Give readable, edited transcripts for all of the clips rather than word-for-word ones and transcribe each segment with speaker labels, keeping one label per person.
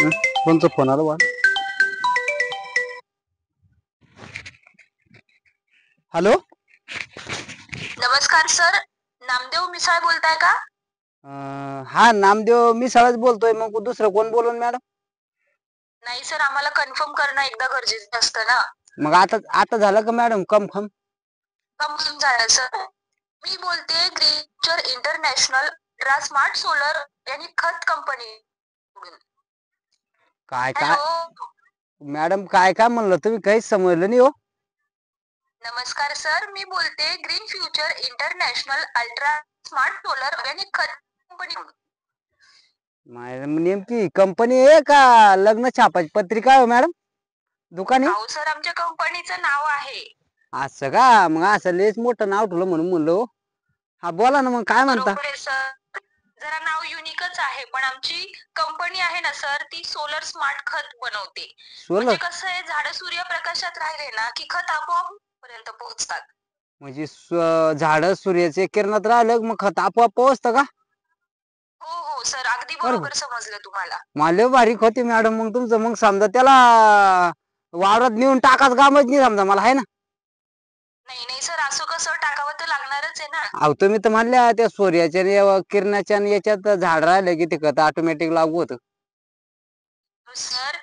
Speaker 1: कोणचा फोन आला बा? हॅलो,
Speaker 2: नमस्कार सर, नामदेव मिसाळ बोलताय का?
Speaker 1: हा नामदेव मिसाळच बोलतोय. मग दुसरं कोण बोलून मॅडम?
Speaker 2: नाही सर, आम्हाला कन्फर्म करणं एकदा गरजेचं असतं ना.
Speaker 1: मग आता आता झालं का मॅडम कन्फर्म?
Speaker 2: कन्फर्म झालं सर. मी बोलते ग्रीनचर इंटरनॅशनल स्मार्ट सोलर यांनी खत कंपनी.
Speaker 1: काय काय
Speaker 2: हॅलो,
Speaker 1: मॅडम, काय काय म्हणलं तुम्ही? काहीच समजलं नाही हो.
Speaker 2: नमस्कार सर, मी बोलते green future international ultra smart solar organic खत कंपनी.
Speaker 1: नेमकी कंपनी आहे का लग्न छापाची पत्रिका आहे मॅडम? दुकान आहे?
Speaker 2: अहो सर, आमच्या कंपनीचं नाव आहे.
Speaker 1: असं का? मग असं लयच मोठं नाव ठेवलं म्हणून म्हणलो. हा बोला ना, मग काय म्हणता?
Speaker 2: बरोबर आहे सर, जरा नाव युनिकच आहे, पण आमची कंपनी आहे ना सर, ती सोलर स्मार्ट खत बनवते.
Speaker 1: सोलर
Speaker 2: म्हणजे कसं आहे, झाडं सूर्यप्रकाशात राहिले ना की खत आपोआप पर्यंत पोहोचतात.
Speaker 1: म्हणजे झाड सूर्याच्या किरणात राहिलं मग खत आपोआप पोहोचतं का?
Speaker 2: हो हो सर, अगदी
Speaker 1: बरं,
Speaker 2: बरोबर समजलं तुम्हाला.
Speaker 1: मला भारी होती मॅडम. मग तुमचं मग समजा त्याला वावरात नेऊन टाकाच कामच नाही समजा मला, आहे ना?
Speaker 2: नाही नाही सर, असं कसं टाकावं तर लागणारच आहे ना.
Speaker 1: अहो तुम्ही तर म्हणल्या त्या सूर्याच्या किरणाच्या याच्यात झाड राहिलं की ते खत ऑटोमॅटिक लागू होतं.
Speaker 2: सर,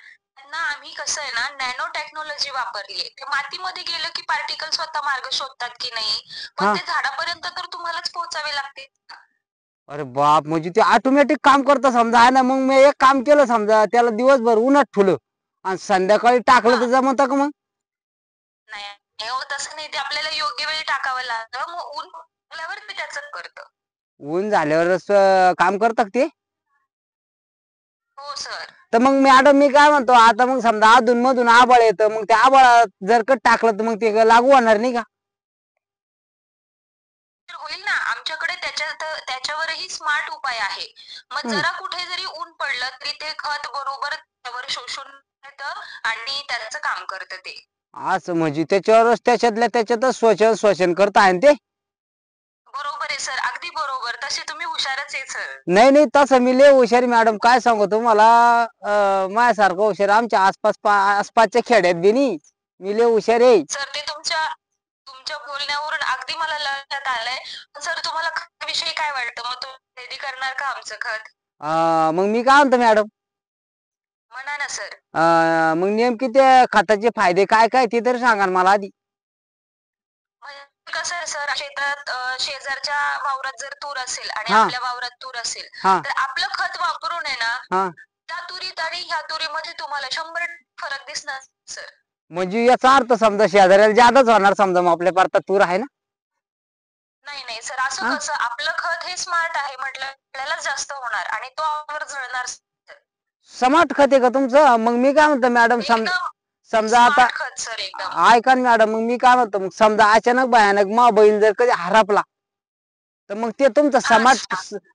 Speaker 2: ना आम्ही कसं आहे ना, नॅनो टेक्नॉलॉजी वापरली आहे. ते मातीमध्ये गेलं की पार्टिकल स्वतः मार्ग शोधतात की नाही, पण ते झाडापर्यंत तर तुम्हालाच पोहोचावे लागते.
Speaker 1: अरे बाप, म्हणजे ते ऑटोमॅटिक काम करतं समजा, आहे ना? मग मी एक काम केलं समजा, त्याला दिवसभर उन्हात ठेवलं आणि संध्याकाळी टाकलं तर जमत का मग?
Speaker 2: नाही हो, तसं नाही. ते आपल्याला योग्य वेळी टाकावं लागतं. मग ऊन लागल्यावर ते त्याचं करतं.
Speaker 1: ऊन झाल्यावरच काम करतात ते?
Speaker 2: हो सर.
Speaker 1: तर मग मॅडम मी काय म्हणतो, आता मग समजा अधून मधून आभाळ येतं, मग त्या आभाळात जर का टाकलं तर मग ते लागू होणार नाही का?
Speaker 2: होईल ना, आमच्याकडे त्याच्यावरही स्मार्ट उपाय आहे. मग जरा कुठे जरी ऊन पडलं तरी ते खत बरोबर त्यावर शोषून घेतं आणि त्याचं काम करतं ते.
Speaker 1: असं म्हणजे त्याच्यावरच त्याच्यातल्या त्याच्यातच श्वसन करत आहे ते?
Speaker 2: बरोबर आहे सर, अगदी बरोबर. तसे तुम्ही हुशारच आहे सर.
Speaker 1: नाही नाही, तसं मी लय हुशार मॅडम. काय सांगू तुम्हाला, माझ्यासारखं हुशार आमच्या आसपासच्या खेड्यात बी नाही. मी लय हुशार आहे
Speaker 2: सर. ते तुमच्या तुमच्या बोलण्यावरून अगदी मला लक्षात आलंय. सर, तुम्हाला खताविषयी काय वाटतं? मग तुम्ही रेडी करणार का आमचं खत?
Speaker 1: मग मी काय म्हणतो मॅडम,
Speaker 2: म्हणा ना सर.
Speaker 1: मग नेमकी त्या खताचे फायदे काय काय ते तर सांगा मला आधी.
Speaker 2: म्हणजे कसं आहे सर, शेतात शेजारच्या वावरात जर तूर असेल आणि
Speaker 1: हा
Speaker 2: आपल्या वावरात तूर असेल,
Speaker 1: हा
Speaker 2: तर आपलं खत वापरून आहे ना,
Speaker 1: हा
Speaker 2: त्या तुरीत आणि ह्या तुरीमध्ये तुम्हाला 100% फरक दिसणार सर.
Speaker 1: म्हणजे याचा अर्थ समजा शेजाऱ्याला जादाच होणार समजा, मग आपल्या भारतात तूर आहे ना?
Speaker 2: नाही नाही सर, असं कसं? आपलं खत हे स्मार्ट आहे म्हटलं, आपल्याला जास्त होणार आणि तो आवर जळणार.
Speaker 1: स्मार्ट खत आहे का तुमचं? मग मी काय म्हणतो मॅडम,
Speaker 2: एकदम
Speaker 1: समजा आता
Speaker 2: स्मार्ट खत सर, एकदम.
Speaker 1: ऐका ना मॅडम, मग मी काय म्हणतो, मग समजा अचानक भयानक मा बैल जर कधी हरपला तर मग ते तुमचं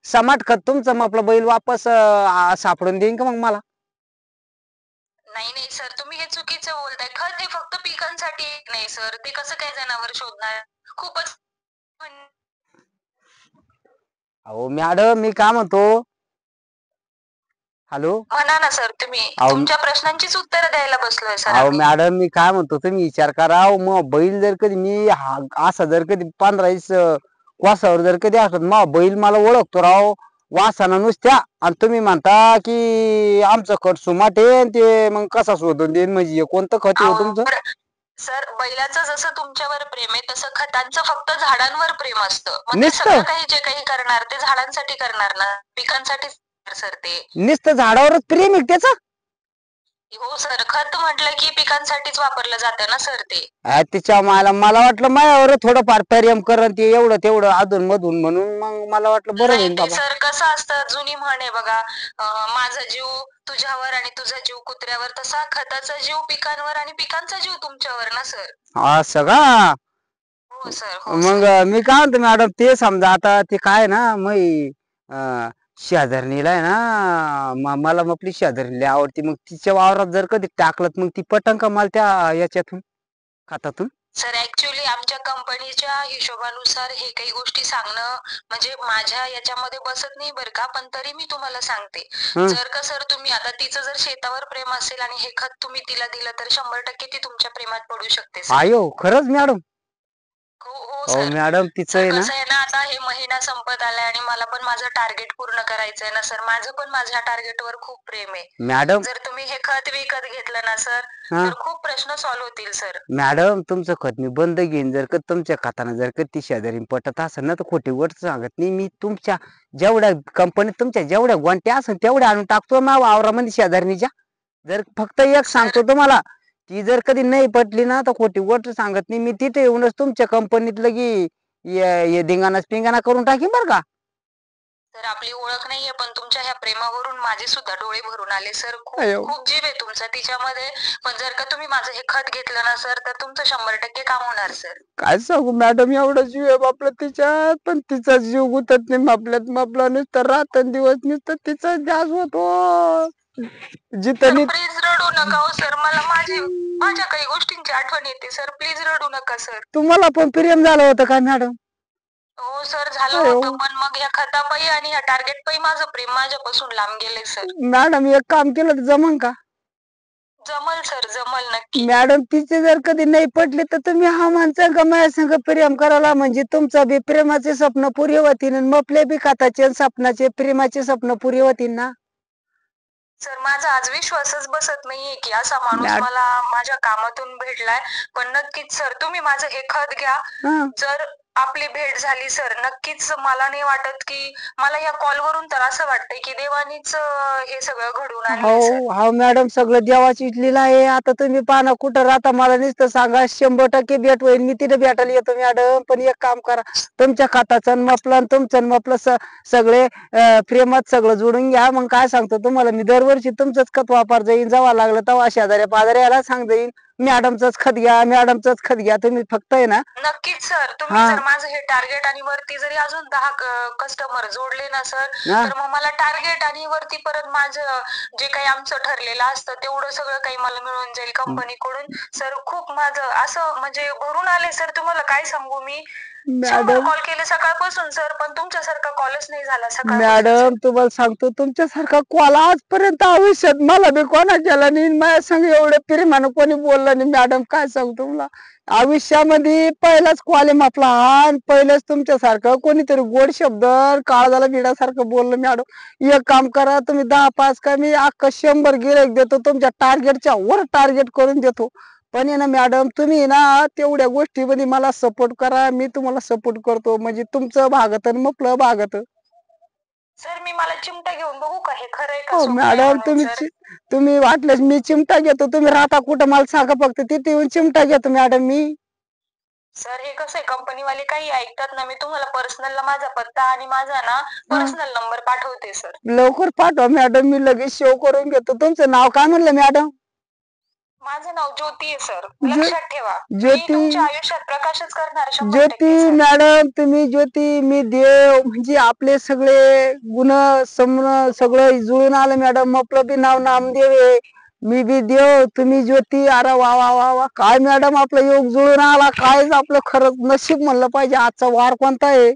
Speaker 1: समाट खत तुमचं मग आपला बैल वापस सापडून देईन का मग मला?
Speaker 2: नाही नाही सर, तुम्ही हे चुकीचं बोलताय. खत हे फक्त पिकांसाठी नाही सर. ते कसं काय जनावर शोधणार? खूपच.
Speaker 1: अहो मॅडम, मी काय म्हणतो, हॅलो.
Speaker 2: म्हणा ना सर, तुम्ही तुमच्या प्रश्नांचीच उत्तरं द्यायला बसलोय सर
Speaker 1: अहो
Speaker 2: आम्ही.
Speaker 1: मॅडम, मी काय म्हणतो, तुम्ही विचार करा. मग बैल जर कधी मी असा जर कधी 15-20 वासावर जर कधी असत, मग बैल मला ओळखतो राव वासाना नुसत्या, आणि तुम्ही म्हणता की आमचं खत सुमाट आहे ते, मग कसा शोधून देईन? म्हणजे कोणतं खत आहे तुमचं?
Speaker 2: सर, बैलाचं जसं तुमच्यावर प्रेम आहे तसं खतांचं फक्त झाडांवर प्रेम असतं. मग ते
Speaker 1: नुसतं
Speaker 2: सगळं काही जे काही करणार ते झाडांसाठी करणार ना, पिकांसाठी सर. ते
Speaker 1: नुसतं झाडावरच प्रेम आहे त्याचं?
Speaker 2: हो सर, खत म्हटलं की पिकांसाठीच वापरलं जातं ना सर ते.
Speaker 1: तिच्या मला वाटलं माझ्यावर थोडंफार प्रेम करत ते एवढं तेवढं अधून मधून, म्हणून मग मला वाटलं बरं
Speaker 2: नाही
Speaker 1: होईल
Speaker 2: ते
Speaker 1: बाबा.
Speaker 2: सर कसं असतं, जुनी म्हण आहे बघा, माझा जीव तुझ्यावर आणि तुझा जीव कुत्र्यावर, तसा खताचा जीव पिकांवर आणि पिकांचा जीव तुमच्यावर ना सर.
Speaker 1: असं का?
Speaker 2: हो सर, हो
Speaker 1: मग
Speaker 2: सर.
Speaker 1: मी काय म्हणतो मॅडम, ते समजा आता ते काय ना, मग शेजारणीला आहे ना, मला आपली शेजारणीला आवडती, मग तिच्या वावरात जर कधी टाकलं मग ती पटंग का मला त्या याच्यातून खतातून?
Speaker 2: सर ऍक्च्युली आमच्या कंपनीच्या हिशोबानुसार हे काही गोष्टी सांगणं म्हणजे माझ्या याच्यामध्ये बसत नाही बरं का, पण तरी मी तुम्हाला सांगते. जर का सर तुम्ही आता तिचं जर शेतावर प्रेम असेल आणि हे खत तुम्ही तिला दिलं तर 100% ती तुमच्या प्रेमात पडू शकते सर.
Speaker 1: आयो खरंच मॅडम?
Speaker 2: हो हो
Speaker 1: अहो
Speaker 2: सर.
Speaker 1: मॅडम तिचं
Speaker 2: सर
Speaker 1: आहे ना,
Speaker 2: कसं आहे ना, आता हे महिना संपत आलाय आणि मला पण माझं टार्गेट पूर्ण करायचंय ना सर. माझं पण माझ्या टार्गेटवर खूप प्रेम आहे.
Speaker 1: मॅडम
Speaker 2: जर तुम्ही हे खत विकत घेतलं ना सर
Speaker 1: हा
Speaker 2: तर खूप प्रश्न सॉल्व्ह होतील सर.
Speaker 1: मॅडम तुमचं खत मी बंद घेईन जर का तुमच्या खतानं जर का ती शेजारी पटत असेल ना तर खोटी गोष्ट सांगत नाही मी. तुमच्या जेवढ्या कंपनीत तुमच्या जेवढ्या गोंट्या असेल तेवढ्या आणून टाकतो ना वावरामध्ये शेजारणीच्या. जर फक्त एक
Speaker 2: सर
Speaker 1: सांगतो तुम्हाला, ती जर कधी नाही पटली ना तर खोटी गोष्ट सांगत नाही मी. तिथे येऊनच तुमच्या कंपनीत लगी हे धिंगाणा पिंगाणा करून टाकीन बरं का.
Speaker 2: सर आपली ओळख नाहीये पण तुमच्या ह्या प्रेमावरून माझे सुद्धा डोळे भरून आले सर. खूप
Speaker 1: अयो
Speaker 2: खूप जीव आहे तुमचा तिच्यामध्ये. पण जर का तुम्ही माझं हे खत घेतलं ना सर तर तुमचं 100% काम होणार सर.
Speaker 1: काय सांगू मॅडम, एवढा जीव आहे आपला तिच्यात, पण तिचा जीव गुतत नाही आपल्यात. आपला नुसतं रात्रंदिवस नुसतं तिचा ध्यास होतो.
Speaker 2: सर
Speaker 1: जिथं
Speaker 2: प्लीज रडू नका हो सर. मला माझ्या काही गोष्टींची आठवण येते सर. प्लीज रडू नका सर.
Speaker 1: तुम्हाला पण प्रेम झालं होतं का मॅडम?
Speaker 2: हो सर झालं
Speaker 1: अयो
Speaker 2: होतं, पण मग ह्या खतापायी आणि ह्या टार्गेट पायी माझं प्रेम माझ्यापासून लांब गेलंय सर.
Speaker 1: मॅडम एक काम केलं तर जमन का?
Speaker 2: जमल सर, जमल नक्की.
Speaker 1: मॅडम तिचे जर कधी नाही पटले तर तुम्ही हा माणसं का माझ्या संग प्रेम करायला, म्हणजे तुमचा बी प्रेमाचे स्वप्न पुरे होतील आणि आपले बी खताचे स्वप्नाचे प्रेमाचे स्वप्न पुरे होतील ना.
Speaker 2: सर माझा आज विश्वासच बसत नाहीये की असा माणूस
Speaker 1: मॅड-
Speaker 2: मला माझ्या कामातून भेटलाय. पण नक्कीच सर तुम्ही माझं हे खत घ्या.
Speaker 1: हा.
Speaker 2: जर आपली भेट झाली सर नक्कीच मला नाही वाटत की, मला या कॉलवरून तर असं वाटतंय की देवानीच हे सगळं घडवून आणलंय सर.
Speaker 1: हो हो मॅडम, सगळं देवाची लीला आहे. आता तुम्ही पाना कुठं राहता मला नुसतं सांगा, 100% भेट होईल. मी तिथे भेटायला येतो मॅडम. पण एक काम करा, तुमच्या खाताचं मपलं आणि तुमचं मपलं सगळे प्रेमात सगळं जोडून घ्या. मग काय सांगतो तुम्हाला, मी दरवर्षी तुमचंच खत वापर जाईन. जेव्हा लागलं तेव्हा शेजाऱ्या पाजाऱ्याला सांग जाईन मॅडमचंच खत घ्या, मॅडमचंच खत घ्या. तुम्ही फक्त आहे ना.
Speaker 2: नक्कीच सर. तुम्ही जर माझं हे टार्गेट आणि वरती जरी अजून 10 कस्टमर जोडले ना सर तर मग मला टार्गेट आणि वरती परत माझं जे काही आमचं ठरलेलं असतं तेवढं सगळं काही मला मिळून जाईल कंपनीकडून. सर खूप माझं असं म्हणजे भरून आले सर. तुम्हाला काय सांगू मी, 100 कॉल केले सकाळपासून सर, पण तुमच्यासारखा कॉलच नाही झाला सकाळपासून.
Speaker 1: मॅडम तुम्हाला सांगतो, तुमच्यासारखा कॉल आजपर्यंत आयुष्यात मला बी कोणा केला नाही. माझ्या संग एवढं प्रेमानं कोणी बोललं नाही मॅडम. काय सांगतो तुम्हाला, आयुष्यामध्ये पहिलाच कॉल आहे आपला हा. पहिलेच तुमच्यासारखं कोणीतरी गोड शब्द काळजाला भिडासारखं बोललं मॅडम. एक काम करा, तुम्ही 10-5 का मी अख्खा 100 गिऱ्हाईक देतो, तुमच्या टार्गेटच्या वर टार्गेट करून देतो. पण आहे ना मॅडम, तुम्ही ना तेवढ्या गोष्टीमध्ये मला सपोर्ट करा, मी तुम्हाला सपोर्ट करतो. म्हणजे तुमचं भागत आणि आपलं भागत.
Speaker 2: सर मी मला चिमटा घेऊन बघू का, हे खरंय का
Speaker 1: हो
Speaker 2: स्वप्न आहे
Speaker 1: मॅडम,
Speaker 2: म्हणून सर?
Speaker 1: तुम्ही वाटल्यास मी चिमटा घेतो. तुम्ही राहता कुठं मला सांगा फक्त, तिथे येऊन चिमटा घेतो मॅडम मी.
Speaker 2: सर हे कसं आहे, कंपनीवाले काही ऐकतात ना. मी तुम्हाला पर्सनलला माझा पत्ता आणि माझा ना पर्सनल नंबर पाठवते सर.
Speaker 1: लवकर पाठवा मॅडम, मी लगेच सेव्ह करून घेतो. तुमचं नाव काय म्हणलं मॅडम?
Speaker 2: माझं नाव ज्योती आहे सर, लक्षात ठेवा. मी
Speaker 1: ज्योती
Speaker 2: तुमच्या आयुष्यात प्रकाशच करणार 100%
Speaker 1: ज्योती
Speaker 2: सर.
Speaker 1: मॅडम, तुम्ही ज्योती, मी देव. म्हणजे आपले सगळे गुण समन सगळं जुळून आलं मॅडम. आपलं बी नाव नामदेव आहे, मी बी देव, तुम्ही ज्योती. अरे वा वा वा वा, काय मॅडम आपला योग जुळून आला. काय आपलं खरंच नशीब म्हणलं पाहिजे. आजचा वार कोणता आहे?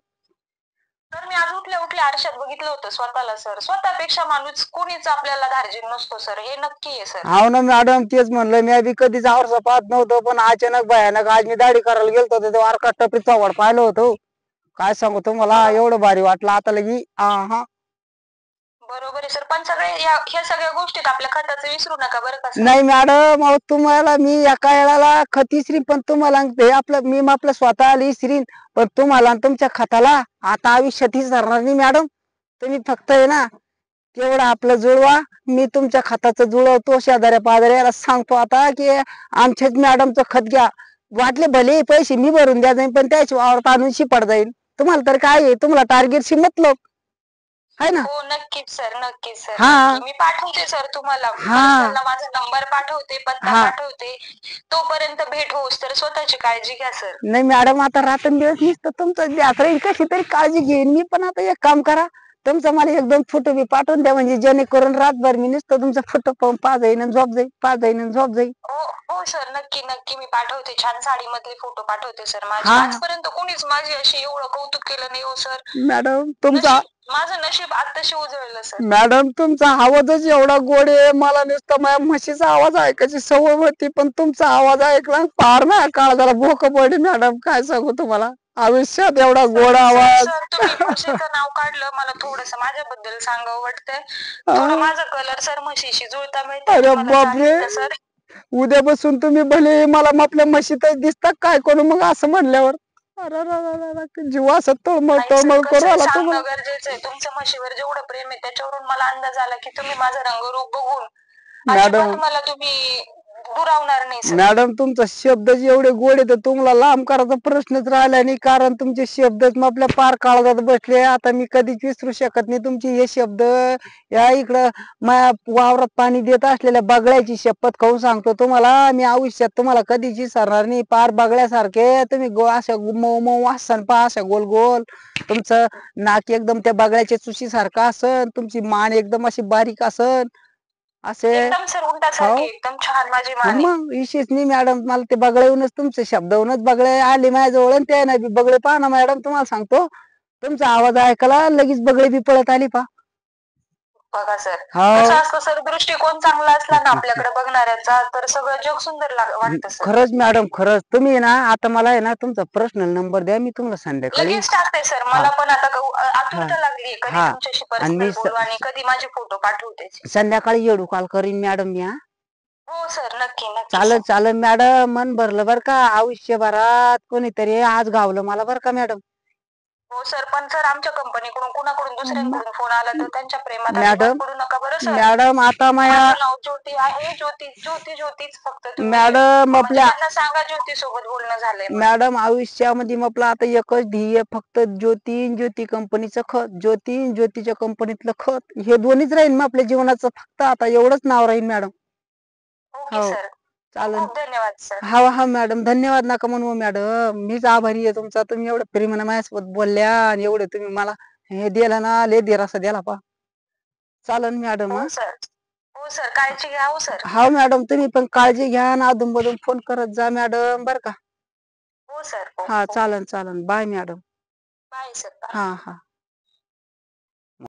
Speaker 2: तर मी आज उठल्या उठल्या आरशात बघितलं होतं स्वतःला सर. स्वतःपेक्षा माणूस कोणीच आपल्याला धार्जिन नसतो सर, हे नक्की आहे सर.
Speaker 1: हो ना मॅडम, तेच म्हणलं. मी आधी कधीच आरसा पाहत नव्हतं, पण अचानक भयानक आज मी दाढी करायला गेलतो तर वारका टपरीत चव्हाड पाहिलं होतं. काय सांगू तुम्हाला, एवढं भारी वाटलं आता लगी. हा
Speaker 2: बरोबर आहे सर. पण ह्या सगळ्या गोष्टीत आपल्या खताचं विसरू नका बरं का सर.
Speaker 1: नाही मॅडम, अहो तुम्हाला मी एका वेळाला खत इसरीन, पण तुम्हाला हे आपलं मी आपलं स्वतःला इसरीन, पण तुम्हाला आणि तुमच्या खताला आता आयुष्यात विसरणार नाही मॅडम. तुम्ही फक्त आहे ना तेवढं आपलं जुळवा. मी तुमच्या खताचं जुळवतो. शेजाऱ्या पाजाऱ्याला सांगतो आता की आमच्याच मॅडमचं खत घ्या. वाटले भले पैसे मी भरून द्या जाईल, पण त्याची वावरात आणून शिपड जाईल. तुम्हाला तर काय आहे, तुम्हाला टार्गेटशी मतलब आहे ना.
Speaker 2: हो नक्कीच सर, नक्कीच सर.
Speaker 1: हा
Speaker 2: मी पाठवते सर तुम्हाला
Speaker 1: हा
Speaker 2: पर्सनलला माझा नंबर पाठवते, पत्ता
Speaker 1: हा
Speaker 2: पाठवते. तोपर्यंत भेट होऊस तर स्वतःची काळजी घ्या सर.
Speaker 1: नाही मॅडम, आता रात्रंदिवस नुसतं तुमचं द्यास राहील. कशी तरी काळजी घेईन मी. पण आता एक काम करा, तुमचा मला एक दोन फोटो बी पाठवून द्या, म्हणजे जेणेकरून रातभर मी नुसतं तुमचा फोटो पाहून पाच जाईन आणि झोप जाईल, पाच जाईन आणि झोप जाईल.
Speaker 2: हो हो सर, नक्की नक्की मी पाठवते. छान साडीमधले फोटो पाठवते सर माझे.
Speaker 1: हा
Speaker 2: आजपर्यंत कोणीच माझी अशी एवढं कौतुक केलं नाही हो सर.
Speaker 1: मॅडम तुमचा
Speaker 2: माझं नशीब आत्ताशी उजळलं सर.
Speaker 1: मॅडम तुमचा आवाजच एवढा गोड आहे, मला नुसतं माझ्या म्हशीचा आवाज ऐकायची सवय होती, पण तुमचा आवाज ऐकला फार ना काळजाला भोक पडली मॅडम. काय सांगू तुम्हाला, आयुष्यात एवढा गोड आवाज.
Speaker 2: सर तुम्ही म्हशीचं नाव काढलं, मला थोडस माझ्याबद्दल सांगावं वाटतंय. थोडं माझा कलर सर म्हशीशी जुळता मिळतं
Speaker 1: अरे
Speaker 2: मला
Speaker 1: बापरे,
Speaker 2: चालेल का सर?
Speaker 1: उद्यापासून तुम्ही भले मला आपल्या म्हशीतच दिसता काय करू मग असं म्हणल्यावर. अरे जीव असं तळमळ
Speaker 2: नाही सर,
Speaker 1: तळमळ करू
Speaker 2: कसं आहे
Speaker 1: आला
Speaker 2: सांगणं
Speaker 1: तुम्हाला.
Speaker 2: गरजेचं आहे. तुमच्या म्हशीवर जेवढं प्रेम आहे त्याच्यावरून मला अंदाज आला की तुम्ही माझं रंगरूप बघून
Speaker 1: मॅडम
Speaker 2: अजिबात मला तुम्ही दुरावणार नाही सर.
Speaker 1: मॅडम तुमचा शब्दच एवढे गोड आहे तर तुम्हाला लांब करायचा प्रश्नच राहिला नाही, कारण तुमचे शब्दच मग आपल्या पार काळजात बसले. आता मी कधीच विसरू शकत नाही तुमचे हे शब्द. या इकडं माझ्या वावरात पाणी देत असलेल्या बगळ्याची शपथ खाऊन सांगतो तुम्हाला, मी आयुष्यात तुम्हाला कधीच विसरणार नाही. पार बगळ्यासारखे तुम्ही अशा मऊ मऊ वासन पा, अशा गोल गोल. तुमचं नाक एकदम त्या बगळ्याच्या चुशी सारखं असन, तुमची मान एकदम अशी बारीक असन असे.
Speaker 2: एकदम सर उंटासारखे एकदम छान माझी
Speaker 1: आणि
Speaker 2: माने.
Speaker 1: मग विशेष नाही मॅडम, मला ते बगळेहूनच तुमच्या शब्दाहूनच बगळे आले माझ्याजवळ, आणि ते नाही बगळे पहा ना मॅडम, तुम्हाला सांगतो तुमचा आवाज ऐकायला लगेच बगळे बी पळत आली पहा.
Speaker 2: बघा सर, कसं
Speaker 1: हो
Speaker 2: असतं सर, दृष्टिकोन चांगला असला ना आपल्याकडे बघणाऱ्याचा तर सगळं जग सुंदर वाटतं सर.
Speaker 1: खरंच मॅडम खरंच. तुम्ही ना आता मला आहे ना तुमचा पर्सनल नंबर द्या, मी तुम्हाला संध्याकाळी.
Speaker 2: लगेच टाकते सर.
Speaker 1: हा
Speaker 2: मला पण आता
Speaker 1: हा
Speaker 2: आतुरता लागली कधी
Speaker 1: हा
Speaker 2: तुमच्याशी
Speaker 1: आणि
Speaker 2: पर्सनल
Speaker 1: मी
Speaker 2: बोलू आणि कधी माझे फोटो पाठवते.
Speaker 1: संध्याकाळी येडू कॉल करीन मॅडम मी.
Speaker 2: हो सर, नक्की नक्की
Speaker 1: चालेल
Speaker 2: सर.
Speaker 1: चालेल मॅडम, मन भरलं बर का. आयुष्यभरात कोणीतरी आज गावलं मला बर का मॅडम.
Speaker 2: हो सर, पण सर आमच्या कंपनीकडून कुणाकडून दुसऱ्यांकडून फोन आला तर त्यांच्या प्रेमात अजिबात
Speaker 1: मॅडम
Speaker 2: पडू नका बरं सर.
Speaker 1: मॅडम आता माया
Speaker 2: माझं नाव ज्योती आहे. ज्योती ज्योती ज्योतीच फक्त तुम्ही
Speaker 1: मॅडम
Speaker 2: म्हणजे
Speaker 1: आपल्या
Speaker 2: त्यांना सांगा ज्योती सोबत बोलणं झालंय म्हणून.
Speaker 1: मॅडम आयुष्यामध्ये आपलं आता एकच ध्येय फक्त ज्योती ज्योती कंपनीचं खत, ज्योती ज्योतीच्या कंपनीतलं खत, हे दोन्हीच राहील मग आपल्या जीवनाचं. फक्त आता एवढंच नाव राहील मॅडम.
Speaker 2: ओके
Speaker 1: हो
Speaker 2: सर, खूप
Speaker 1: चालेल.
Speaker 2: खूप धन्यवाद सर.
Speaker 1: हा हा मॅडम धन्यवाद नका म्हणू मॅडम, मीच आभारी आहे तुमचा. तुम्ही एवढं प्रेमाने माझ्यासोबत बोलल्या आणि एवढे तुम्ही मला हे दिलं ना, लय दिरासा दिला पा. चालन मॅडम.
Speaker 2: हो सर, हो सर, काळजी घ्या हो सर.
Speaker 1: हा मॅडम तुम्ही पण काळजी घ्या ना, अधून मधून फोन करत जा मॅडम बर का.
Speaker 2: हो सर, हो
Speaker 1: हा
Speaker 2: हो.
Speaker 1: चालन चालन, bye madam.
Speaker 2: Bye sir, bye.
Speaker 1: हा हा.